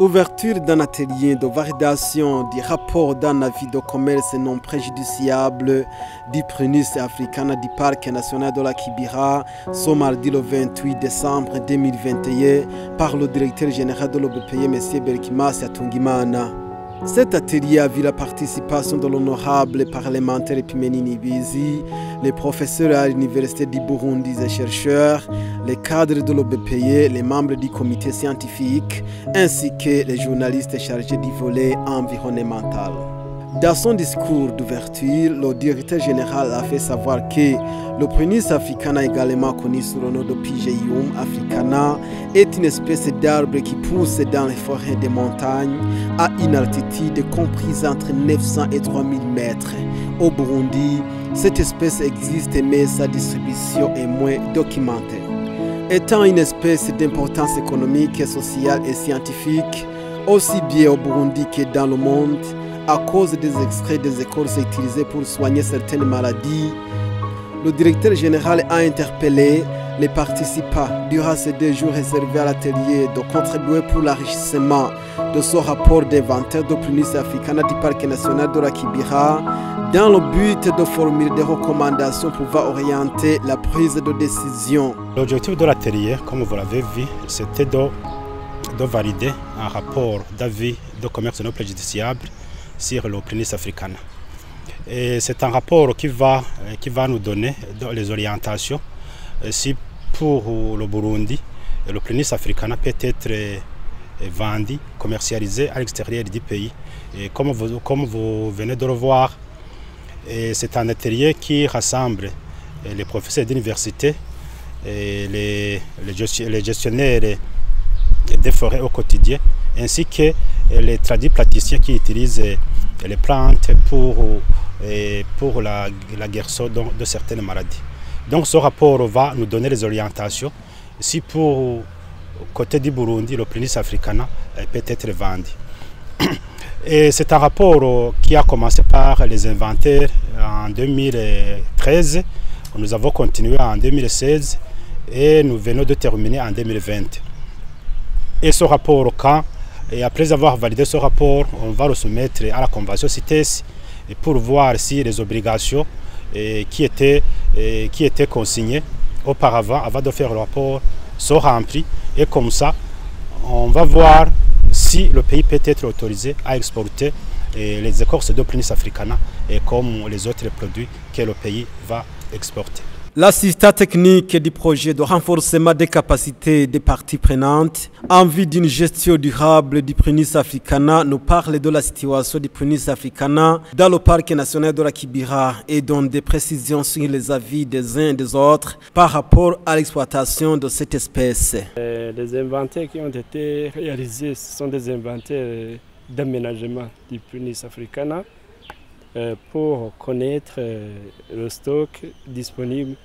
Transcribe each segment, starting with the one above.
Ouverture d'un atelier de validation du rapport d'un avis de commerce non préjudiciable du Prunus africana du Parc national de la Kibira ce mardi le 28 décembre 2021 par le directeur général de l'OBPE, M. Berkimas Atungimana. Cet atelier a vu la participation de l'honorable parlementaire Epimenini Bizi, les professeurs à l'Université du Burundi et chercheurs, les cadres de l'OBPE, les membres du comité scientifique, ainsi que les journalistes chargés du volet environnemental. Dans son discours d'ouverture, le directeur général a fait savoir que le Prunus africana, également connu sous le nom de Pygeum africana, est une espèce d'arbre qui pousse dans les forêts des montagnes à une altitude comprise entre 900 et 3000 mètres. Au Burundi, cette espèce existe mais sa distribution est moins documentée. Étant une espèce d'importance économique, sociale et scientifique, aussi bien au Burundi que dans le monde, à cause des extraits des écorces utilisées pour soigner certaines maladies, le directeur général a interpellé les participants durant ces 2 jours réservés à l'atelier de contribuer pour l'enrichissement de ce rapport d'inventaire de Prunus africana du Parc national de la Kibira dans le but de formuler des recommandations pouvant orienter la prise de décision. L'objectif de l'atelier, comme vous l'avez vu, c'était de valider un rapport d'avis de commerce non préjudiciable sur le Prunus africana. Et c'est un rapport qui va nous donner les orientations si pour le Burundi, le Prunus africana peut être vendu, commercialisé à l'extérieur du pays. Et comme vous venez de le voir, c'est un atelier qui rassemble les professeurs d'université, les gestionnaires des forêts au quotidien, ainsi que les tradipraticiens qui utilisent les plantes pour la guérison de certaines maladies. Donc ce rapport va nous donner les orientations si pour côté du Burundi, le Prunus africana peut être vendu. Et c'est un rapport qui a commencé par les inventaires en 2013, nous avons continué en 2016 et nous venons de terminer en 2020. Et ce rapport, et après avoir validé ce rapport, on va le soumettre à la convention CITES pour voir si les obligations qui étaient consignées auparavant, avant de faire le rapport, sont remplies. Et comme ça, on va voir si le pays peut être autorisé à exporter les écorces de Prunus africana comme les autres produits que le pays va exporter. L'assistant technique du projet de renforcement des capacités des parties prenantes en vue d'une gestion durable du Prunus africana nous parle de la situation du Prunus africana dans le parc national de la Kibira et donne des précisions sur les avis des uns et des autres par rapport à l'exploitation de cette espèce. Les inventaires qui ont été réalisés, ce sont des inventaires d'aménagement du Prunus africana pour connaître le stock disponible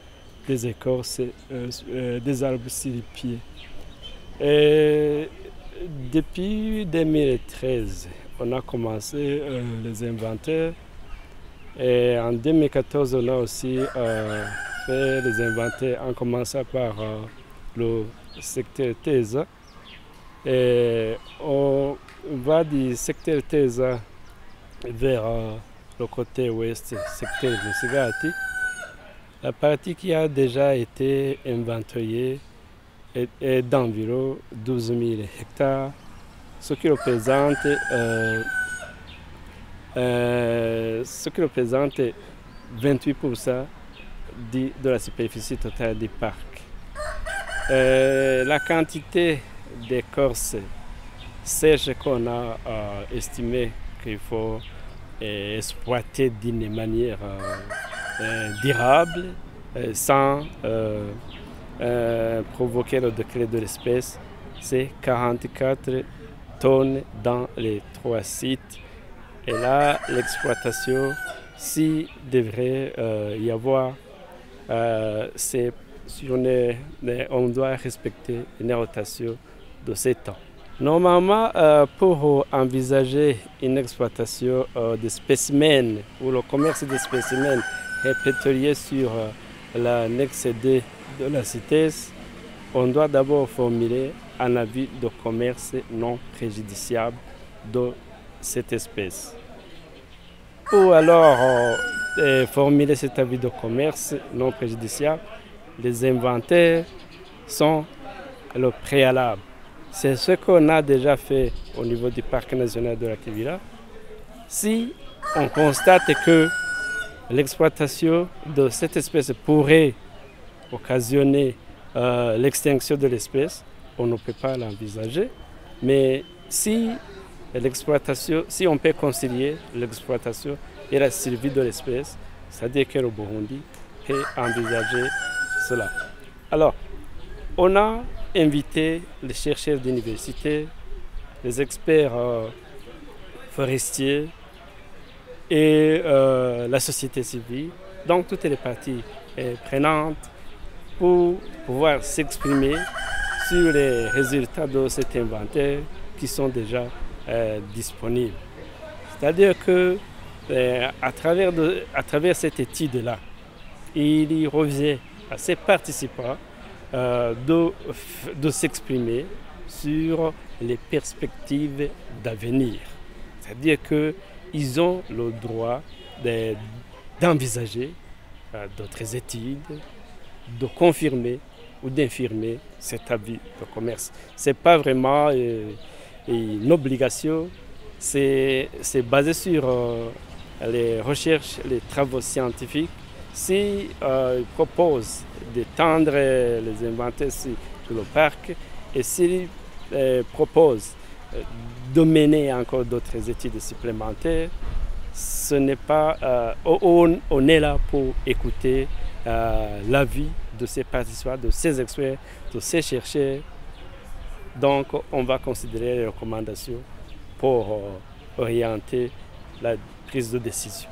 des écorces des arbres silipiers. Depuis 2013, on a commencé les inventaires et en 2014, on a aussi fait les inventaires en commençant par le secteur Teza. Et on va du secteur Teza vers le côté ouest, secteur de Sigati. La partie qui a déjà été inventoriée est d'environ 12 000 hectares, ce qui représente 28% de la superficie totale du parc. La quantité d'écorce sèche qu'on a estimé qu'il faut exploiter d'une manière durable sans provoquer le déclin de l'espèce, c'est 44 tonnes dans les 3 sites. Et là, l'exploitation, s'il devrait y avoir, on doit respecter une rotation de 7 ans. Normalement, pour envisager une exploitation de spécimens ou le commerce de spécimens répertoriés sur l'annexe D de la CITES, on doit d'abord formuler un avis de commerce non préjudiciable de cette espèce. Pour alors formuler cet avis de commerce non préjudiciable, les inventaires sont le préalable. C'est ce qu'on a déjà fait au niveau du parc national de la Kibira. Si on constate que l'exploitation de cette espèce pourrait occasionner l'extinction de l'espèce, on ne peut pas l'envisager. Mais si on peut concilier l'exploitation et la survie de l'espèce, c'est-à-dire que le Burundi peut envisager cela. Alors, on a invité les chercheurs d'université, les experts forestiers et la société civile, donc toutes les parties prenantes, pour pouvoir s'exprimer sur les résultats de cet inventaire qui sont déjà disponibles. C'est-à-dire que à travers cette étude-là, il revient à ces participants de s'exprimer sur les perspectives d'avenir. C'est-à-dire qu'ils ont le droit d'envisager d'autres études, de confirmer ou d'infirmer cet avis de commerce. Ce n'est pas vraiment une obligation, c'est basé sur les recherches, les travaux scientifiques. S'ils proposent d'étendre les inventaires sur le parc et s'ils proposent de mener encore d'autres études supplémentaires, ce n'est pas, on est là pour écouter l'avis de ces participants, de ces experts, de ces chercheurs. Donc on va considérer les recommandations pour orienter la prise de décision.